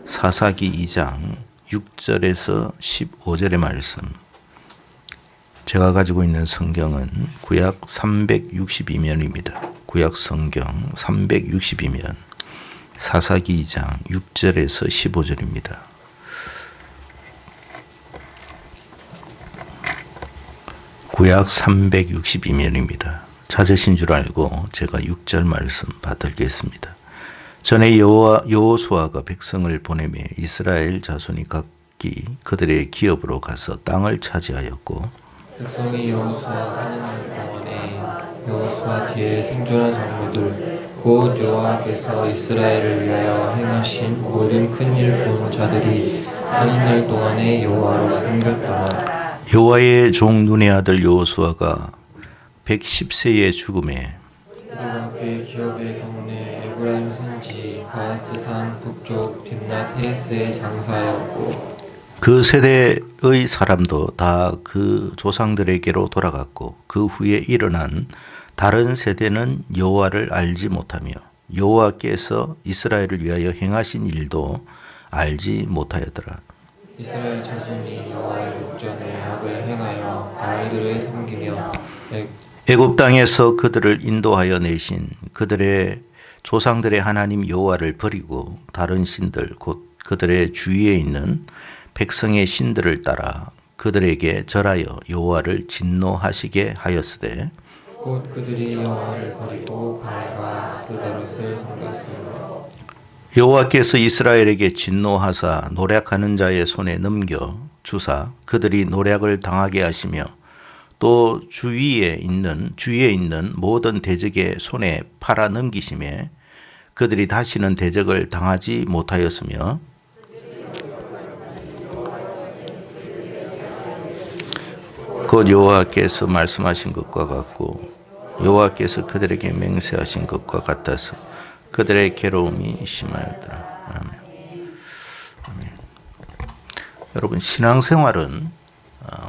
사사기 2장 6절에서 15절의 말씀. 제가 가지고 있는 성경은 구약 362면입니다. 구약 성경 362면 사사기 2장 6절에서 15절입니다. 구약 362면입니다. 찾으신 줄 알고 제가 6절 말씀 받들겠습니다. 전에 여호수아가 백성을 보내매 이스라엘 자손이 각기 그들의 기업으로 가서 땅을 차지하였고, 백성이 여호수아 사는 동안에 여호수아 뒤에 생존한 장로들 곧 여호와께서 이스라엘을 위하여 행하신 모든 큰 일 본 자들이 사는 날 동안에 여호와를 섬겼더라. 여호와의 종 눈의 아들 여호수아가 110세에 죽음에 우리가 그의 기업의 경내 에브라임 산지 가스산 북쪽 딥낫 헤레스에 장사하였고, 그 세대의 사람도 다 그 조상들에게로 돌아갔고, 그 후에 일어난 다른 세대는 여호와를 알지 못하며 여호와께서 이스라엘을 위하여 행하신 일도 알지 못하였더라. 이스라엘 자손이 여호와의 목전에 악을 행하여 바알들을 섬기며 애굽 땅에서 그들을 인도하여 내신 그들의 조상들의 하나님 여호와를 버리고 다른 신들 곧 그들의 주위에 있는 백성의 신들을 따라 그들에게 절하여 여호와를 진노하시게 하였으되, 곧 그들이 여호와를 버리고 바알과 아스다롯을 섬겼습니다. 여호와께서 이스라엘에게 진노하사 노략하는 자의 손에 넘겨 주사 그들이 노략을 당하게 하시며 또 주위에 있는 모든 대적의 손에 팔아 넘기심에 그들이 다시는 대적을 당하지 못하였으며, 곧 여호와께서 말씀하신 것과 같고 여호와께서 그들에게 맹세하신 것과 같아서 그들의 괴로움이 심하였더라. 아멘. 여러분, 신앙생활은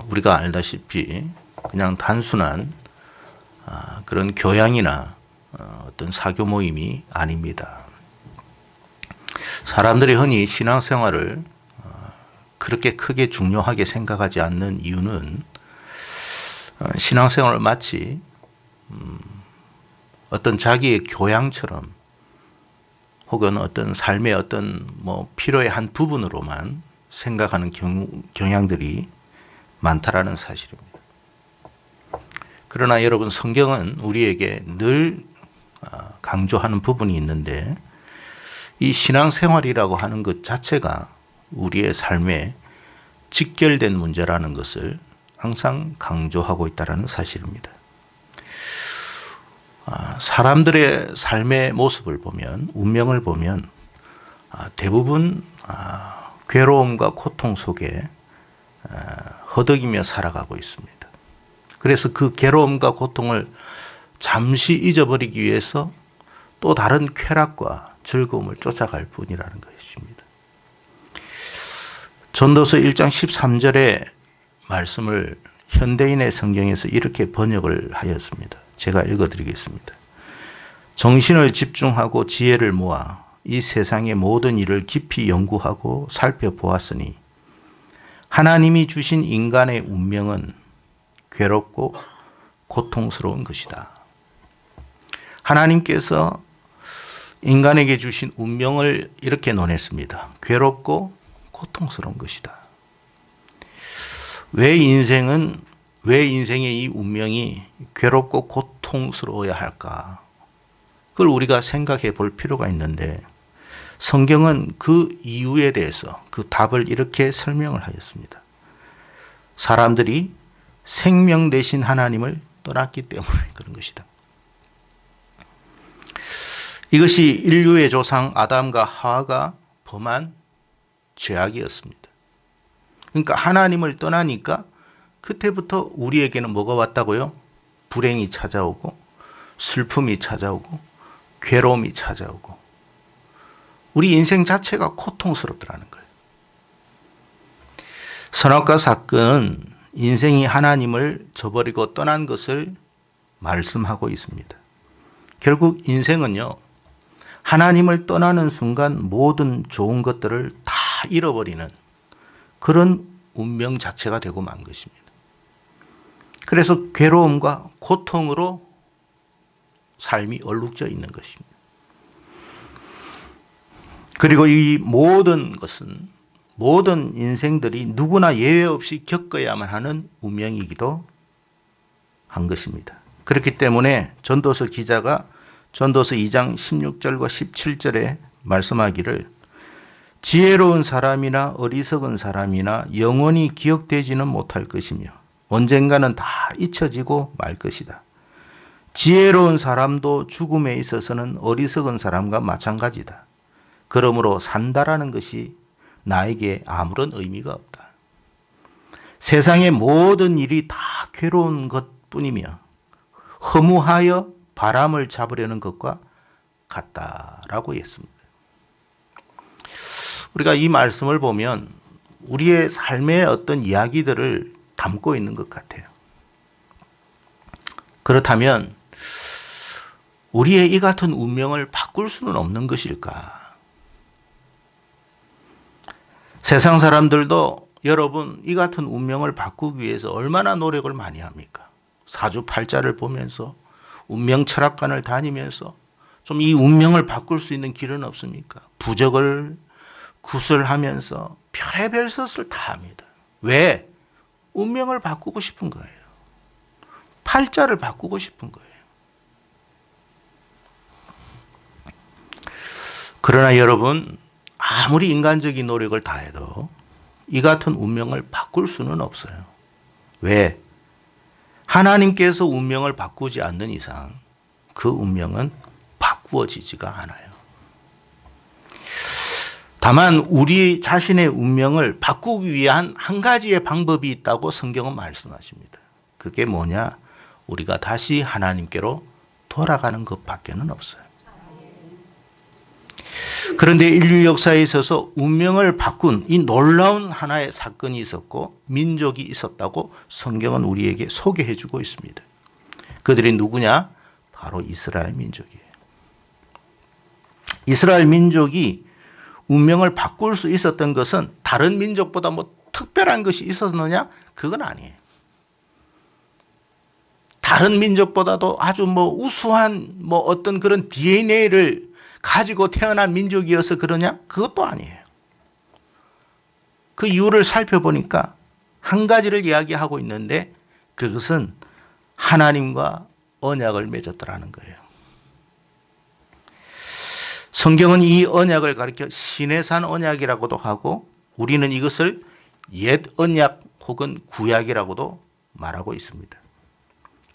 우리가 알다시피 그냥 단순한 그런 교양이나 어떤 사교 모임이 아닙니다. 사람들이 흔히 신앙생활을 그렇게 크게 중요하게 생각하지 않는 이유는 신앙생활을 마치 어떤 자기의 교양처럼 혹은 어떤 삶의 어떤 필요의 한 부분으로만 생각하는 경향들이 많다라는 사실입니다. 그러나 여러분, 성경은 우리에게 늘 강조하는 부분이 있는데, 이 신앙생활이라고 하는 것 자체가 우리의 삶에 직결된 문제라는 것을 항상 강조하고 있다는 사실입니다. 사람들의 삶의 모습을 보면, 운명을 보면 대부분 괴로움과 고통 속에 허덕이며 살아가고 있습니다. 그래서 그 괴로움과 고통을 잠시 잊어버리기 위해서 또 다른 쾌락과 즐거움을 쫓아갈 뿐이라는 것입니다. 전도서 1장 13절의 말씀을 현대인의 성경에서 이렇게 번역을 하였습니다. 제가 읽어드리겠습니다. 정신을 집중하고 지혜를 모아 이 세상의 모든 일을 깊이 연구하고 살펴보았으니 하나님이 주신 인간의 운명은 괴롭고 고통스러운 것이다. 하나님께서 인간에게 주신 운명을 이렇게 논했습니다. 괴롭고 고통스러운 것이다. 왜 인생의 이 운명이 괴롭고 고통스러워야 할까? 그걸 우리가 생각해 볼 필요가 있는데, 성경은 그 이유에 대해서 그 답을 이렇게 설명을 하였습니다. 사람들이 생명 되신 하나님을 떠났기 때문에 그런 것이다. 이것이 인류의 조상 아담과 하와가 범한 죄악이었습니다. 그러니까 하나님을 떠나니까 그때부터 우리에게는 뭐가 왔다고요? 불행이 찾아오고 슬픔이 찾아오고 괴로움이 찾아오고 우리 인생 자체가 고통스럽더라는 거예요. 선악과 사건은 인생이 하나님을 저버리고 떠난 것을 말씀하고 있습니다. 결국 인생은요, 하나님을 떠나는 순간 모든 좋은 것들을 다 잃어버리는 그런 운명 자체가 되고 만 것입니다. 그래서 괴로움과 고통으로 삶이 얼룩져 있는 것입니다. 그리고 이 모든 것은 모든 인생들이 누구나 예외 없이 겪어야만 하는 운명이기도 한 것입니다. 그렇기 때문에 전도서 기자가 전도서 2장 16절과 17절에 말씀하기를 지혜로운 사람이나 어리석은 사람이나 영원히 기억되지는 못할 것이며 언젠가는 다 잊혀지고 말 것이다. 지혜로운 사람도 죽음에 있어서는 어리석은 사람과 마찬가지다. 그러므로 산다라는 것이 나에게 아무런 의미가 없다. 세상의 모든 일이 다 괴로운 것뿐이며 허무하여 바람을 잡으려는 것과 같다라고 했습니다. 우리가 이 말씀을 보면 우리의 삶의 어떤 이야기들을 담고 있는 것 같아요. 그렇다면 우리의 이 같은 운명을 바꿀 수는 없는 것일까? 세상 사람들도 여러분 이 같은 운명을 바꾸기 위해서 얼마나 노력을 많이 합니까? 사주팔자를 보면서 운명 철학관을 다니면서 좀 이 운명을 바꿀 수 있는 길은 없습니까? 부적을 구슬하면서 별의별 것을 다 합니다. 왜? 운명을 바꾸고 싶은 거예요. 팔자를 바꾸고 싶은 거예요. 그러나 여러분 아무리 인간적인 노력을 다해도 이 같은 운명을 바꿀 수는 없어요. 왜? 하나님께서 운명을 바꾸지 않는 이상 그 운명은 바꾸어지지가 않아요. 다만 우리 자신의 운명을 바꾸기 위한 한 가지의 방법이 있다고 성경은 말씀하십니다. 그게 뭐냐? 우리가 다시 하나님께로 돌아가는 것밖에는 없어요. 그런데 인류 역사에 있어서 운명을 바꾼 이 놀라운 하나의 사건이 있었고 민족이 있었다고 성경은 우리에게 소개해 주고 있습니다. 그들이 누구냐? 바로 이스라엘 민족이에요. 이스라엘 민족이 운명을 바꿀 수 있었던 것은 다른 민족보다 뭐 특별한 것이 있었느냐? 그건 아니에요. 다른 민족보다도 아주 뭐 우수한 뭐 어떤 그런 DNA를 가지고 태어난 민족이어서 그러냐? 그것도 아니에요. 그 이유를 살펴보니까 한 가지를 이야기하고 있는데 그것은 하나님과 언약을 맺었더라는 거예요. 성경은 이 언약을 가리켜 시내산 언약이라고도 하고 우리는 이것을 옛 언약 혹은 구약이라고도 말하고 있습니다.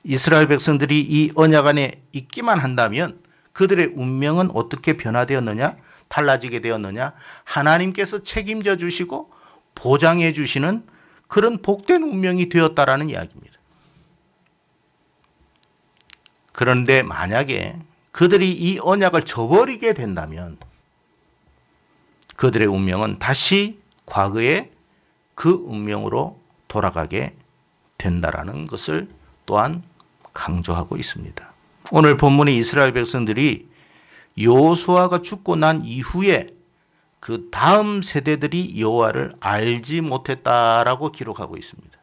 이스라엘 백성들이 이 언약 안에 있기만 한다면 그들의 운명은 어떻게 변화되었느냐? 달라지게 되었느냐? 하나님께서 책임져 주시고 보장해 주시는 그런 복된 운명이 되었다라는 이야기입니다. 그런데 만약에 그들이 이 언약을 저버리게 된다면 그들의 운명은 다시 과거의 그 운명으로 돌아가게 된다라는 것을 또한 강조하고 있습니다. 오늘 본문의 이스라엘 백성들이 여호수아가 죽고 난 이후에 그 다음 세대들이 여호와를 알지 못했다라고 기록하고 있습니다.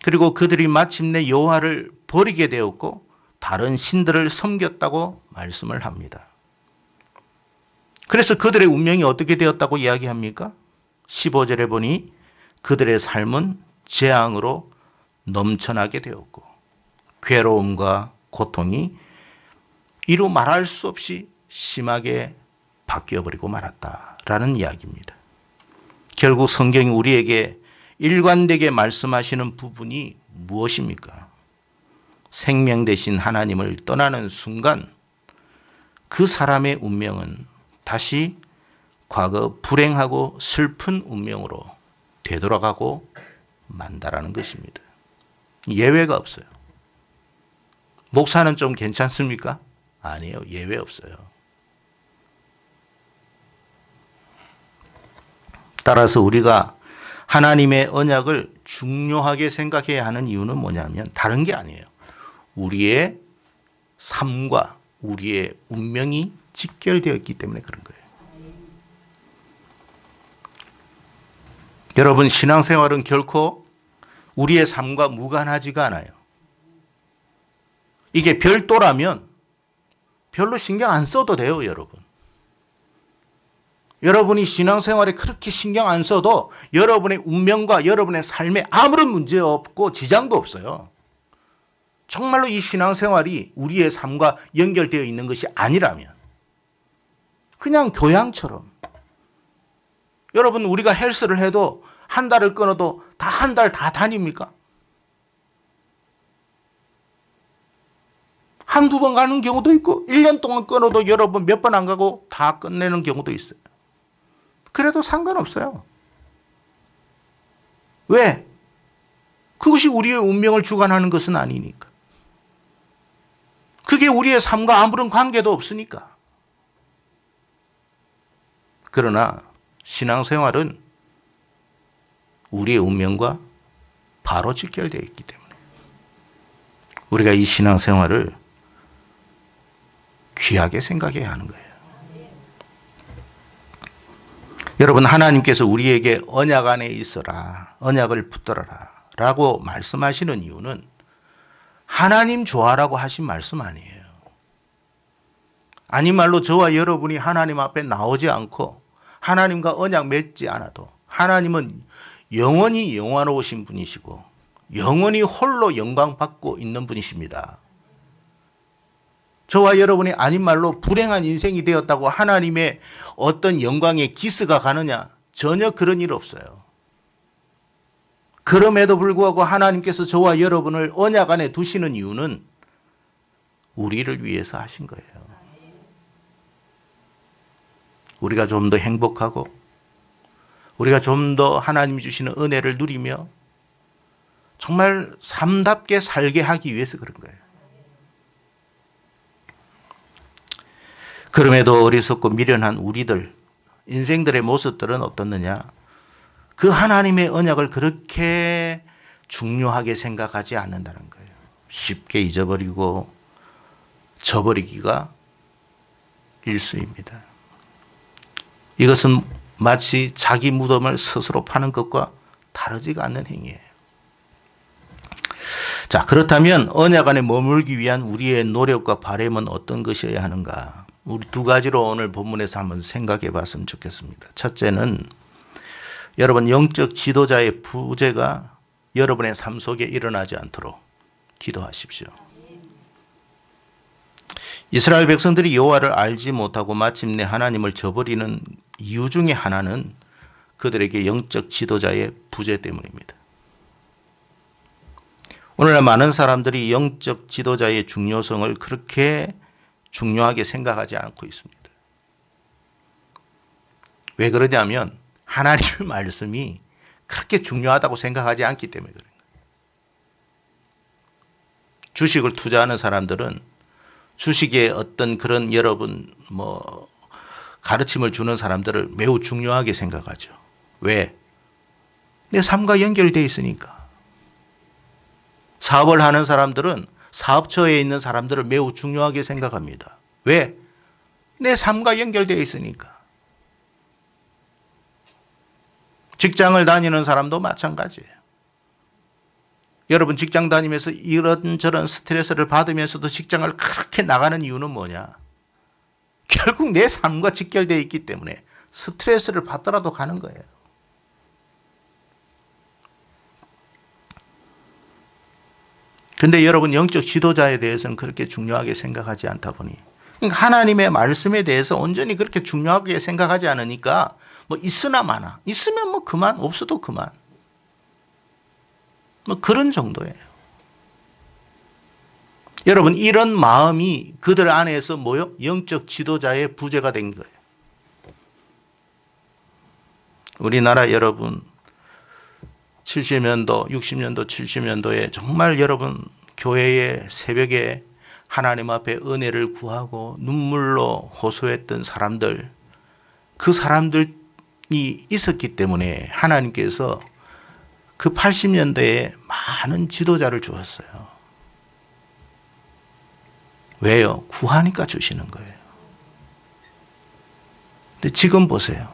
그리고 그들이 마침내 여호와를 버리게 되었고 다른 신들을 섬겼다고 말씀을 합니다. 그래서 그들의 운명이 어떻게 되었다고 이야기합니까? 15절에 보니 그들의 삶은 재앙으로 넘쳐나게 되었고 괴로움과 고통이 이루 말할 수 없이 심하게 바뀌어버리고 말았다라는 이야기입니다. 결국 성경이 우리에게 일관되게 말씀하시는 부분이 무엇입니까? 생명 되신 하나님을 떠나는 순간 그 사람의 운명은 다시 과거 불행하고 슬픈 운명으로 되돌아가고 만다라는 것입니다. 예외가 없어요. 목사는 좀 괜찮습니까? 아니에요. 예외 없어요. 따라서 우리가 하나님의 언약을 중요하게 생각해야 하는 이유는 뭐냐면 다른 게 아니에요. 우리의 삶과 우리의 운명이 직결되었기 때문에 그런 거예요. 여러분, 신앙생활은 결코 우리의 삶과 무관하지가 않아요. 이게 별도라면 별로 신경 안 써도 돼요, 여러분. 여러분이 신앙생활에 그렇게 신경 안 써도 여러분의 운명과 여러분의 삶에 아무런 문제 없고 지장도 없어요. 정말로 이 신앙생활이 우리의 삶과 연결되어 있는 것이 아니라면 그냥 교양처럼, 여러분, 우리가 헬스를 해도 한 달을 끊어도 다 한 달 다 다닙니까? 한두 번 가는 경우도 있고 1년 동안 끊어도 여러분 몇 번 안 가고 다 끝내는 경우도 있어요. 그래도 상관없어요. 왜? 그것이 우리의 운명을 주관하는 것은 아니니까. 그게 우리의 삶과 아무런 관계도 없으니까. 그러나 신앙생활은 우리의 운명과 바로 직결되어 있기 때문에 우리가 이 신앙생활을 귀하게 생각해야 하는 거예요. 여러분, 하나님께서 우리에게 언약 안에 있어라, 언약을 붙들어라 라고 말씀하시는 이유는 하나님 좋아라고 하신 말씀 아니에요. 아니 말로 저와 여러분이 하나님 앞에 나오지 않고 하나님과 언약 맺지 않아도 하나님은 영원히 영원하신 분이시고 영원히 홀로 영광 받고 있는 분이십니다. 저와 여러분이 아닌 말로 불행한 인생이 되었다고 하나님의 어떤 영광에 기스가 가느냐? 전혀 그런 일 없어요. 그럼에도 불구하고 하나님께서 저와 여러분을 언약 안에 두시는 이유는 우리를 위해서 하신 거예요. 우리가 좀 더 행복하고 우리가 좀 더 하나님이 주시는 은혜를 누리며 정말 삶답게 살게 하기 위해서 그런 거예요. 그럼에도 어리석고 미련한 우리들, 인생들의 모습들은 어떻느냐? 그 하나님의 언약을 그렇게 중요하게 생각하지 않는다는 거예요. 쉽게 잊어버리고 저버리기가 일쑤입니다. 이것은 마치 자기 무덤을 스스로 파는 것과 다르지가 않는 행위예요. 자, 그렇다면 언약 안에 머물기 위한 우리의 노력과 바람은 어떤 것이어야 하는가? 우리 두 가지로 오늘 본문에서 한번 생각해 봤으면 좋겠습니다. 첫째는 여러분, 영적 지도자의 부재가 여러분의 삶 속에 일어나지 않도록 기도하십시오. 이스라엘 백성들이 여호와를 알지 못하고 마침내 하나님을 저버리는 이유 중에 하나는 그들에게 영적 지도자의 부재 때문입니다. 오늘날 많은 사람들이 영적 지도자의 중요성을 그렇게 중요하게 생각하지 않고 있습니다. 왜 그러냐면 하나님의 말씀이 그렇게 중요하다고 생각하지 않기 때문에 그래요. 주식을 투자하는 사람들은 주식에 어떤 그런 여러분 가르침을 주는 사람들을 매우 중요하게 생각하죠. 왜? 내 삶과 연결되어 있으니까. 사업을 하는 사람들은 사업처에 있는 사람들을 매우 중요하게 생각합니다. 왜? 내 삶과 연결되어 있으니까. 직장을 다니는 사람도 마찬가지예요. 여러분, 직장 다니면서 이런저런 스트레스를 받으면서도 직장을 그렇게 나가는 이유는 뭐냐? 결국 내 삶과 직결되어 있기 때문에 스트레스를 받더라도 가는 거예요. 근데 여러분, 영적 지도자에 대해서는 그렇게 중요하게 생각하지 않다 보니, 그러니까 하나님의 말씀에 대해서 온전히 그렇게 중요하게 생각하지 않으니까 있으나 마나, 있으면 그만, 없어도 그만, 그런 정도예요. 여러분, 이런 마음이 그들 안에서 뭐요? 영적 지도자의 부재가 된 거예요. 우리나라 여러분 70년도, 60년도, 70년도에 정말 여러분 교회의 새벽에 하나님 앞에 은혜를 구하고 눈물로 호소했던 사람들, 그 사람들이 있었기 때문에 하나님께서 그 80년대에 많은 지도자를 주었어요. 왜요? 구하니까 주시는 거예요. 근데 지금 보세요.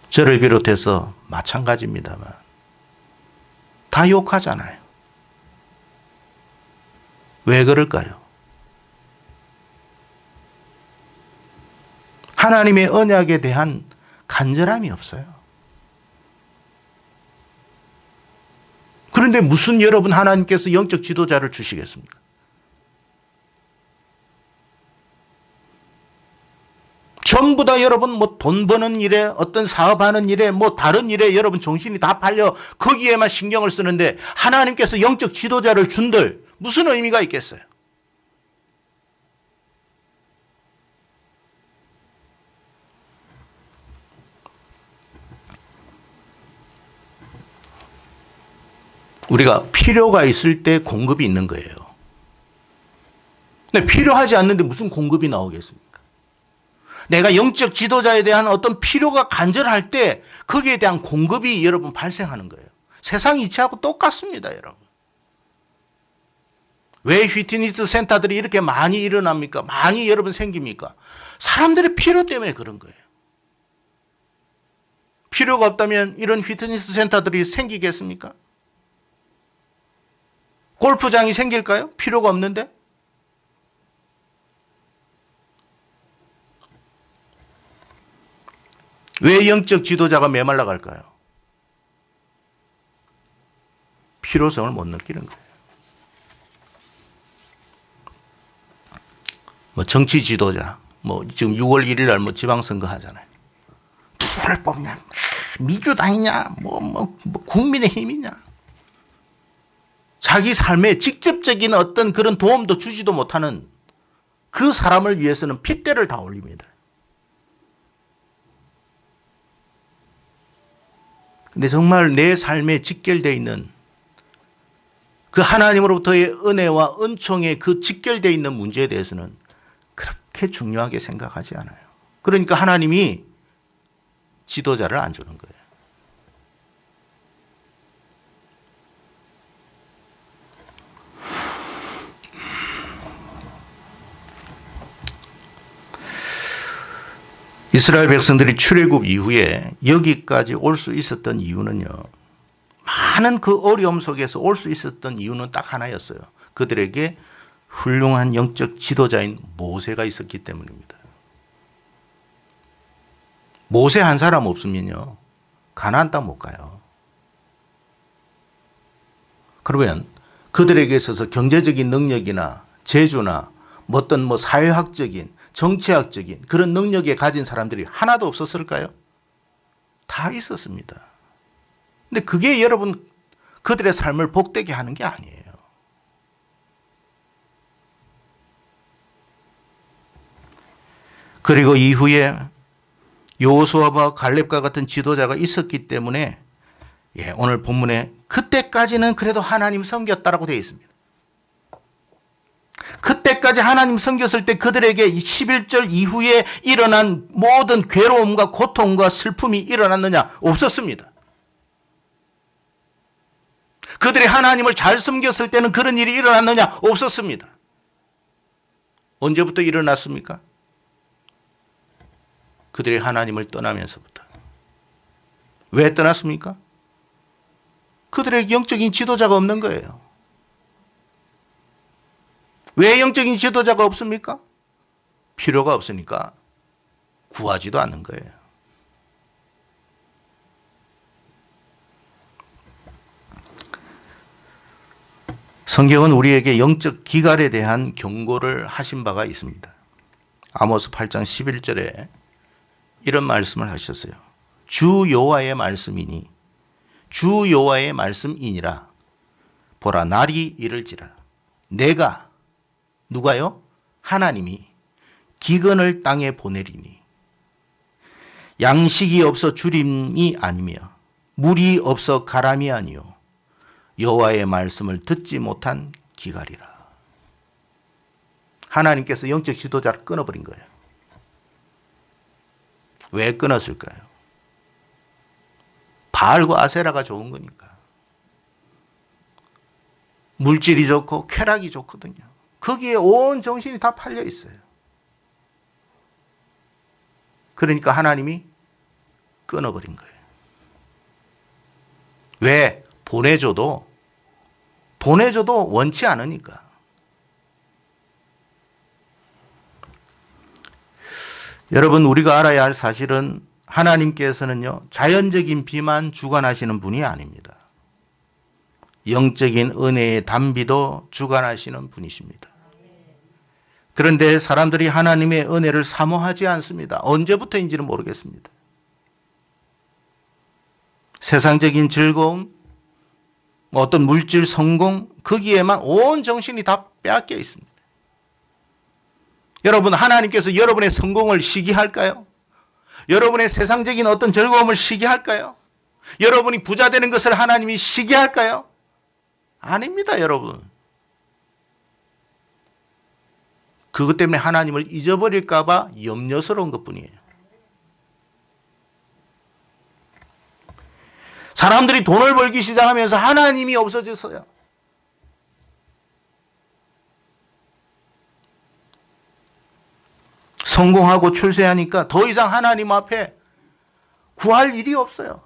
저를 비롯해서 마찬가지입니다만 다 욕하잖아요. 왜 그럴까요? 하나님의 언약에 대한 간절함이 없어요. 그런데 무슨 여러분 하나님께서 영적 지도자를 주시겠습니까? 전부 다 여러분 뭐 돈 버는 일에 어떤 사업하는 일에 뭐 다른 일에 여러분 정신이 다 팔려 거기에만 신경을 쓰는데 하나님께서 영적 지도자를 준들 무슨 의미가 있겠어요? 우리가 필요가 있을 때 공급이 있는 거예요. 근데 필요하지 않는데 무슨 공급이 나오겠습니까? 내가 영적 지도자에 대한 어떤 필요가 간절할 때 거기에 대한 공급이 여러분 발생하는 거예요. 세상 이치하고 똑같습니다, 여러분. 왜 휘트니스 센터들이 이렇게 많이 일어납니까? 많이 여러분 생깁니까? 사람들의 필요 때문에 그런 거예요. 필요가 없다면 이런 휘트니스 센터들이 생기겠습니까? 골프장이 생길까요? 필요가 없는데? 왜 영적 지도자가 메말라 갈까요? 필요성을 못 느끼는 거예요. 뭐 정치 지도자, 뭐 지금 6월 1일 날 뭐 지방선거 하잖아요. 누구를 뽑냐? 민주당이냐? 뭐 국민의힘이냐? 자기 삶에 직접적인 어떤 그런 도움도 주지도 못하는 그 사람을 위해서는 핏대를 다 올립니다. 근데 정말 내 삶에 직결되어 있는 그 하나님으로부터의 은혜와 은총에 그 직결되어 있는 문제에 대해서는 그렇게 중요하게 생각하지 않아요. 그러니까 하나님이 지도자를 안 주는 거예요. 이스라엘 백성들이 출애굽 이후에 여기까지 올 수 있었던 이유는요. 많은 그 어려움 속에서 올 수 있었던 이유는 딱 하나였어요. 그들에게 훌륭한 영적 지도자인 모세가 있었기 때문입니다. 모세 한 사람 없으면요. 가나안 땅 못 가요. 그러면 그들에게 있어서 경제적인 능력이나 재주나 어떤 뭐 사회학적인 정치학적인 그런 능력에 가진 사람들이 하나도 없었을까요? 다 있었습니다. 근데 그게 여러분 그들의 삶을 복되게 하는 게 아니에요. 그리고 이후에 여호수아와 갈렙과 같은 지도자가 있었기 때문에 오늘 본문에 그때까지는 그래도 하나님 섬겼다라고 되어 있습니다. 그때까지 하나님 섬겼을 때 그들에게 11절 이후에 일어난 모든 괴로움과 고통과 슬픔이 일어났느냐? 없었습니다. 그들이 하나님을 잘 섬겼을 때는 그런 일이 일어났느냐? 없었습니다. 언제부터 일어났습니까? 그들이 하나님을 떠나면서부터. 왜 떠났습니까? 그들에게 영적인 지도자가 없는 거예요. 왜 영적인 지도자가 없습니까? 필요가 없으니까 구하지도 않는 거예요. 성경은 우리에게 영적 기갈에 대한 경고를 하신 바가 있습니다. 아모스 8장 11절에 이런 말씀을 하셨어요. 주 여호와의 말씀이니 주 여호와의 말씀이니라. 보라 날이 이를지라. 내가 누가요? 하나님이 기근을 땅에 보내리니 양식이 없어 주림이 아니며 물이 없어 가람이 아니요 여호와의 말씀을 듣지 못한 기갈이라. 하나님께서 영적 지도자를 끊어버린 거예요. 왜 끊었을까요? 바알과 아세라가 좋은 거니까. 물질이 좋고 쾌락이 좋거든요. 거기에 온 정신이 다 팔려 있어요. 그러니까 하나님이 끊어버린 거예요. 왜? 보내줘도 원치 않으니까. 여러분, 우리가 알아야 할 사실은 하나님께서는요, 자연적인 비만 주관하시는 분이 아닙니다. 영적인 은혜의 단비도 주관하시는 분이십니다. 그런데 사람들이 하나님의 은혜를 사모하지 않습니다. 언제부터인지는 모르겠습니다. 세상적인 즐거움, 어떤 물질 성공, 거기에만 온 정신이 다 빼앗겨 있습니다. 여러분, 하나님께서 여러분의 성공을 시기할까요? 여러분의 세상적인 어떤 즐거움을 시기할까요? 여러분이 부자 되는 것을 하나님이 시기할까요? 아닙니다, 여러분. 그것 때문에 하나님을 잊어버릴까 봐 염려스러운 것뿐이에요. 사람들이 돈을 벌기 시작하면서 하나님이 없어졌어요. 성공하고 출세하니까 더 이상 하나님 앞에 구할 일이 없어요.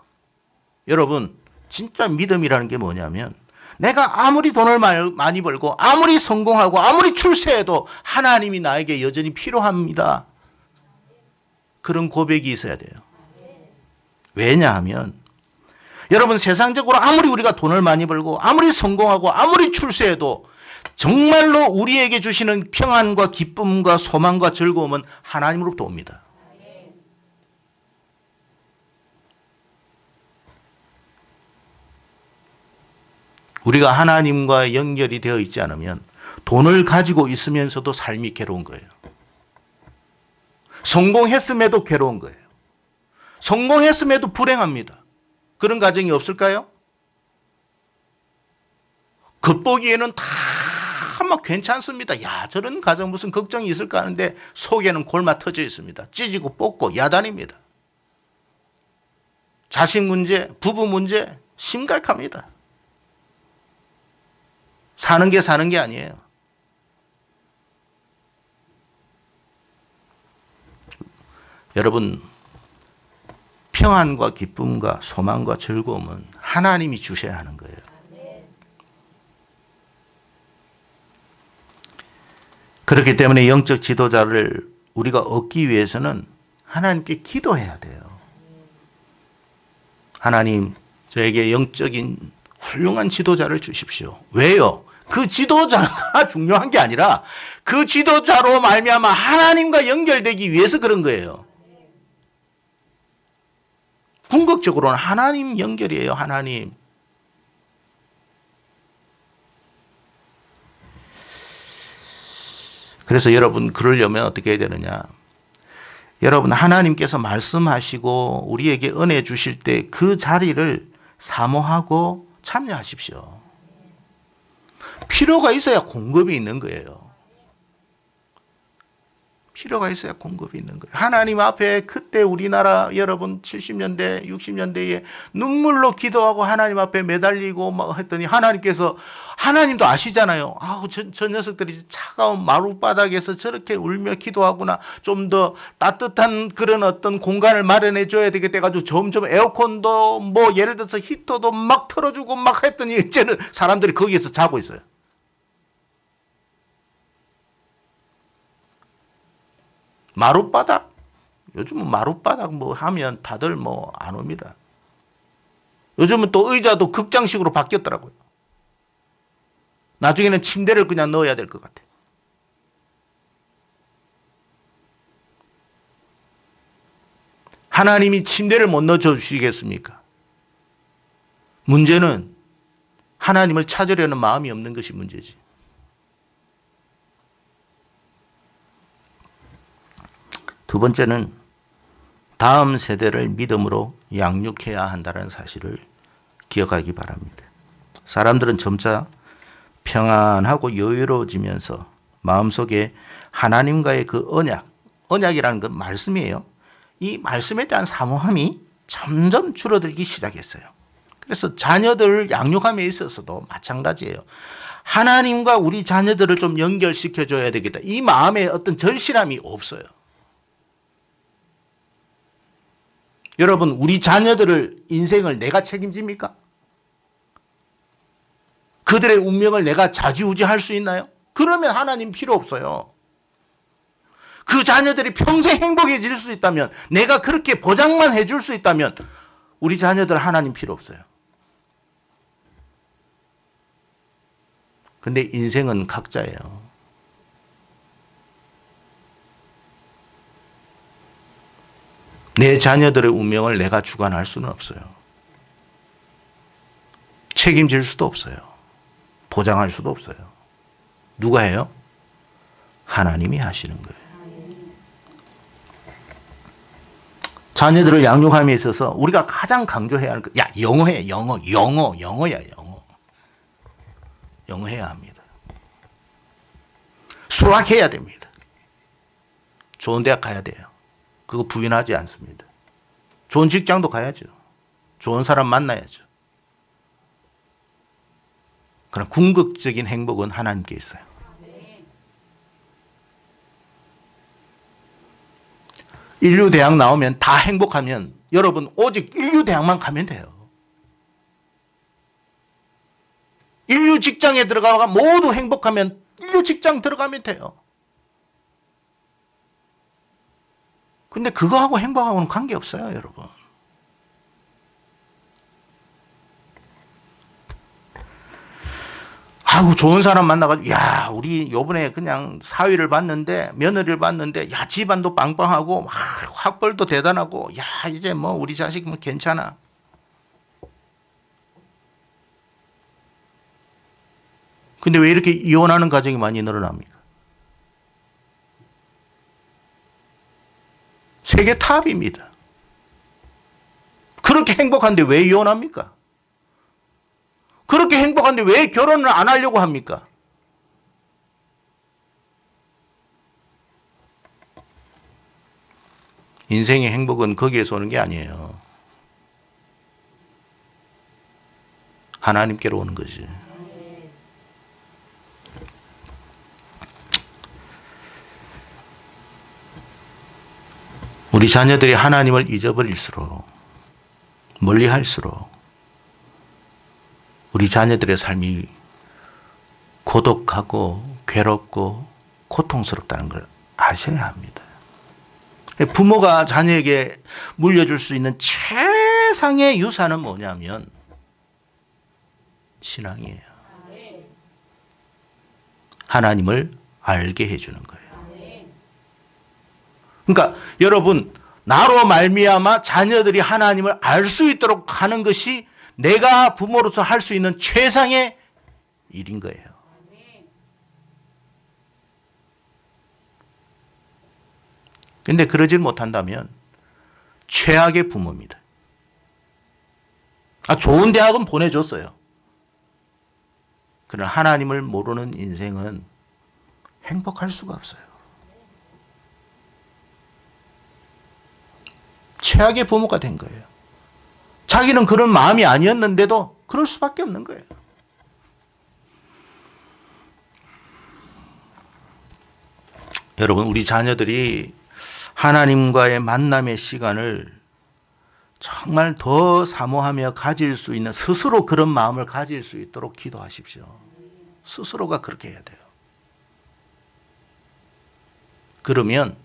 여러분, 진짜 믿음이라는 게 뭐냐면 내가 아무리 돈을 많이 벌고 아무리 성공하고 아무리 출세해도 하나님이 나에게 여전히 필요합니다. 그런 고백이 있어야 돼요. 왜냐하면 여러분, 세상적으로 아무리 우리가 돈을 많이 벌고 아무리 성공하고 아무리 출세해도 정말로 우리에게 주시는 평안과 기쁨과 소망과 즐거움은 하나님으로부터 옵니다. 우리가 하나님과 연결이 되어 있지 않으면 돈을 가지고 있으면서도 삶이 괴로운 거예요. 성공했음에도 괴로운 거예요. 성공했음에도 불행합니다. 그런 가정이 없을까요? 겉보기에는 다 막 괜찮습니다. 야, 저런 가정 무슨 걱정이 있을까 하는데 속에는 골마 터져 있습니다. 찢고 뽑고 야단입니다. 자식 문제, 부부 문제 심각합니다. 사는 게 아니에요. 여러분, 평안과 기쁨과 소망과 즐거움은 하나님이 주셔야 하는 거예요. 그렇기 때문에 영적 지도자를 우리가 얻기 위해서는 하나님께 기도해야 돼요. 하나님, 저에게 영적인 훌륭한 지도자를 주십시오. 왜요? 그 지도자가 중요한 게 아니라 그 지도자로 말미암아 하나님과 연결되기 위해서 그런 거예요. 궁극적으로는 하나님 연결이에요. 하나님. 그래서 여러분, 그러려면 어떻게 해야 되느냐? 여러분, 하나님께서 말씀하시고 우리에게 은혜 주실 때 그 자리를 사모하고 참여하십시오. 필요가 있어야 공급이 있는 거예요. 필요가 있어야 공급이 있는 거예요. 하나님 앞에 그때 우리나라 여러분 70년대, 60년대에 눈물로 기도하고 하나님 앞에 매달리고 막 했더니 하나님께서, 하나님도 아시잖아요. 아우, 저 녀석들이 차가운 마룻바닥에서 저렇게 울며 기도하구나. 좀 더 따뜻한 그런 어떤 공간을 마련해 줘야 되겠다 해가지고 점점 에어컨도 뭐 예를 들어서 히터도 막 틀어주고 막 했더니 이제는 사람들이 거기에서 자고 있어요. 마룻바닥? 요즘은 마룻바닥 뭐 하면 다들 뭐 안 옵니다. 요즘은 또 의자도 극장식으로 바뀌었더라고요. 나중에는 침대를 그냥 넣어야 될 것 같아요. 하나님이 침대를 못 넣어주시겠습니까? 문제는 하나님을 찾으려는 마음이 없는 것이 문제지. 두 번째는 다음 세대를 믿음으로 양육해야 한다는 사실을 기억하기 바랍니다. 사람들은 점차 평안하고 여유로워지면서 마음속에 하나님과의 그 언약이라는 건 말씀이에요. 이 말씀에 대한 사모함이 점점 줄어들기 시작했어요. 그래서 자녀들을 양육함에 있어서도 마찬가지예요. 하나님과 우리 자녀들을 좀 연결시켜줘야 되겠다. 이 마음에 어떤 절실함이 없어요. 여러분, 우리 자녀들을 인생을 내가 책임집니까? 그들의 운명을 내가 좌지우지할 수 있나요? 그러면 하나님 필요 없어요. 그 자녀들이 평생 행복해질 수 있다면, 내가 그렇게 보장만 해줄 수 있다면 우리 자녀들 하나님 필요 없어요. 근데 인생은 각자예요. 내 자녀들의 운명을 내가 주관할 수는 없어요. 책임질 수도 없어요. 보장할 수도 없어요. 누가 해요? 하나님이 하시는 거예요. 자녀들을 양육함에 있어서 우리가 가장 강조해야 하는 거, 야, 영어해, 영어야, 영어. 영어해야 합니다. 수학해야 됩니다. 좋은 대학 가야 돼요. 그거 부인하지 않습니다. 좋은 직장도 가야죠. 좋은 사람 만나야죠. 그러나 궁극적인 행복은 하나님께 있어요. 인류대학 나오면 다 행복하면 여러분 오직 인류대학만 가면 돼요. 인류 직장에 들어가가 모두 행복하면 인류 직장 들어가면 돼요. 근데 그거하고 행복하고는 관계없어요, 여러분. 아우, 좋은 사람 만나가지고, 야, 우리 요번에 그냥 사위를 봤는데, 며느리를 봤는데, 야, 집안도 빵빵하고, 학벌도 대단하고, 야, 이제 뭐 우리 자식 뭐 괜찮아. 근데 왜 이렇게 이혼하는 가정이 많이 늘어납니까? 세계 탑입니다. 그렇게 행복한데 왜 이혼합니까? 그렇게 행복한데 왜 결혼을 안 하려고 합니까? 인생의 행복은 거기에서 오는 게 아니에요. 하나님께로 오는 거지. 우리 자녀들이 하나님을 잊어버릴수록, 멀리 할수록 우리 자녀들의 삶이 고독하고 괴롭고 고통스럽다는 걸 아셔야 합니다. 부모가 자녀에게 물려줄 수 있는 최상의 유산은 뭐냐면 신앙이에요. 하나님을 알게 해주는 거예요. 그러니까 여러분, 나로 말미암아 자녀들이 하나님을 알 수 있도록 하는 것이 내가 부모로서 할 수 있는 최상의 일인 거예요. 그런데 그러지 못한다면 최악의 부모입니다. 좋은 대학은 보내줬어요. 그러나 하나님을 모르는 인생은 행복할 수가 없어요. 최악의 부모가 된 거예요. 자기는 그런 마음이 아니었는데도 그럴 수밖에 없는 거예요. 여러분, 우리 자녀들이 하나님과의 만남의 시간을 정말 더 사모하며 가질 수 있는, 스스로 그런 마음을 가질 수 있도록 기도하십시오. 스스로가 그렇게 해야 돼요. 그러면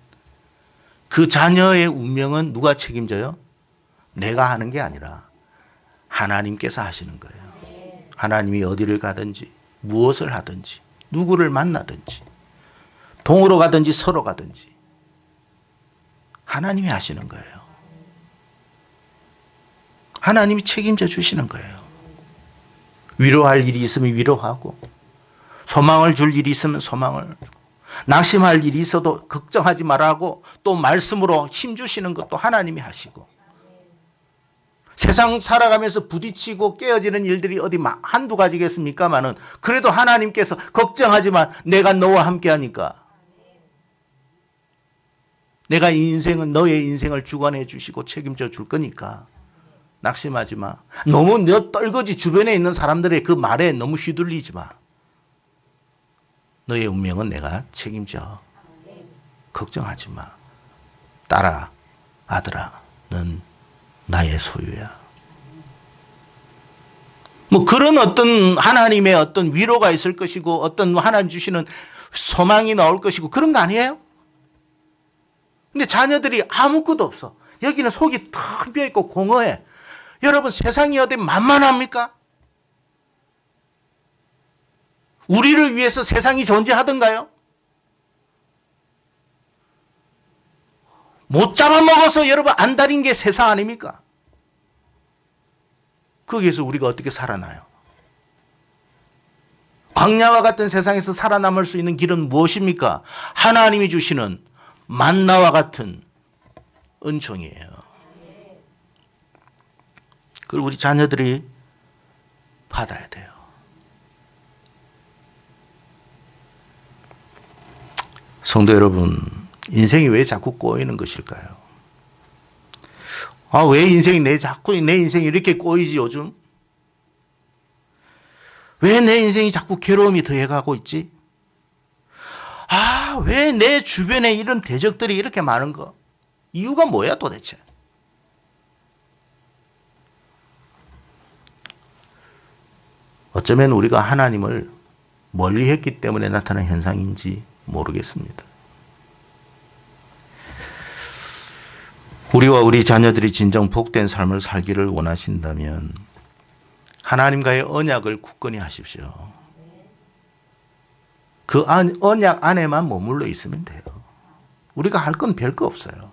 그 자녀의 운명은 누가 책임져요? 내가 하는 게 아니라 하나님께서 하시는 거예요. 하나님이 어디를 가든지, 무엇을 하든지, 누구를 만나든지, 동으로 가든지 서로 가든지 하나님이 하시는 거예요. 하나님이 책임져 주시는 거예요. 위로할 일이 있으면 위로하고, 소망을 줄 일이 있으면 소망을, 낙심할 일이 있어도 걱정하지 말라고 또 말씀으로 힘주시는 것도 하나님이 하시고, 세상 살아가면서 부딪히고 깨어지는 일들이 어디 한두 가지겠습니까마는 그래도 하나님께서 걱정하지만 내가 너와 함께 하니까, 내가 이 인생은 너의 인생을 주관해 주시고 책임져 줄 거니까 낙심하지 마. 너무 너 떨거지 주변에 있는 사람들의 그 말에 너무 휘둘리지 마. 너의 운명은 내가 책임져. 걱정하지 마. 딸아, 아들아, 넌 나의 소유야. 뭐 그런 어떤 하나님의 어떤 위로가 있을 것이고 어떤 하나님 주시는 소망이 나올 것이고 그런 거 아니에요? 근데 자녀들이 아무것도 없어. 여기는 속이 텅 비어있고 공허해. 여러분 세상이 어디 만만합니까? 우리를 위해서 세상이 존재하던가요? 못 잡아먹어서 여러분 안달인 게 세상 아닙니까? 거기에서 우리가 어떻게 살아나요? 광야와 같은 세상에서 살아남을 수 있는 길은 무엇입니까? 하나님이 주시는 만나와 같은 은총이에요. 그걸 우리 자녀들이 받아야 돼요. 성도 여러분, 인생이 왜 자꾸 꼬이는 것일까요? 왜 인생이 자꾸 내 인생이 이렇게 꼬이지 요즘? 왜 내 인생이 자꾸 괴로움이 더해가고 있지? 왜 내 주변에 이런 대적들이 이렇게 많은 거? 이유가 뭐야 도대체? 어쩌면 우리가 하나님을 멀리 했기 때문에 나타난 현상인지 모르겠습니다. 우리와 우리 자녀들이 진정 복된 삶을 살기를 원하신다면 하나님과의 언약을 굳건히 하십시오. 그 언약 안에만 머물러 있으면 돼요. 우리가 할 건 별거 없어요.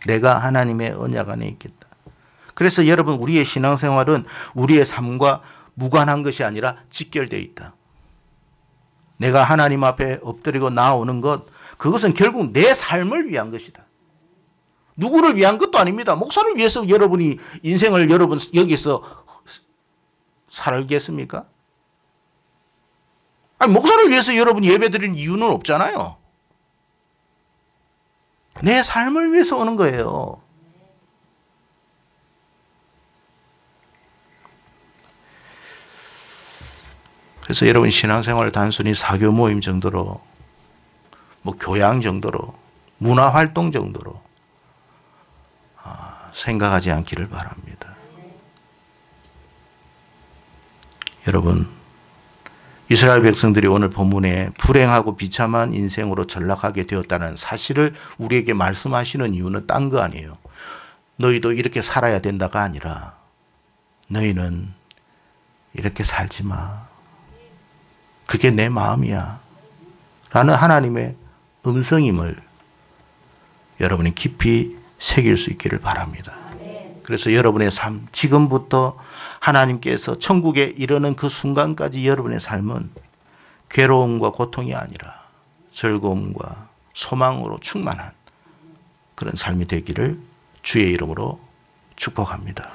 내가 하나님의 언약 안에 있겠다. 그래서 여러분 우리의 신앙생활은 우리의 삶과 무관한 것이 아니라 직결되어 있다. 내가 하나님 앞에 엎드리고 나오는 것, 그것은 결국 내 삶을 위한 것이다. 누구를 위한 것도 아닙니다. 목사를 위해서 여러분이 인생을 여러분 여기서 살겠습니까? 목사를 위해서 여러분 예배드리는 이유는 없잖아요. 내 삶을 위해서 오는 거예요. 그래서 여러분 신앙생활을 단순히 사교 모임 정도로, 교양 정도로, 문화활동 정도로 생각하지 않기를 바랍니다. 여러분, 이스라엘 백성들이 오늘 본문에 불행하고 비참한 인생으로 전락하게 되었다는 사실을 우리에게 말씀하시는 이유는 딴 거 아니에요. 너희도 이렇게 살아야 된다가 아니라 너희는 이렇게 살지 마. 그게 내 마음이야. 라는 하나님의 음성임을 여러분이 깊이 새길 수 있기를 바랍니다. 그래서 여러분의 삶, 지금부터 하나님께서 천국에 이르는 그 순간까지 여러분의 삶은 괴로움과 고통이 아니라 즐거움과 소망으로 충만한 그런 삶이 되기를 주의 이름으로 축복합니다.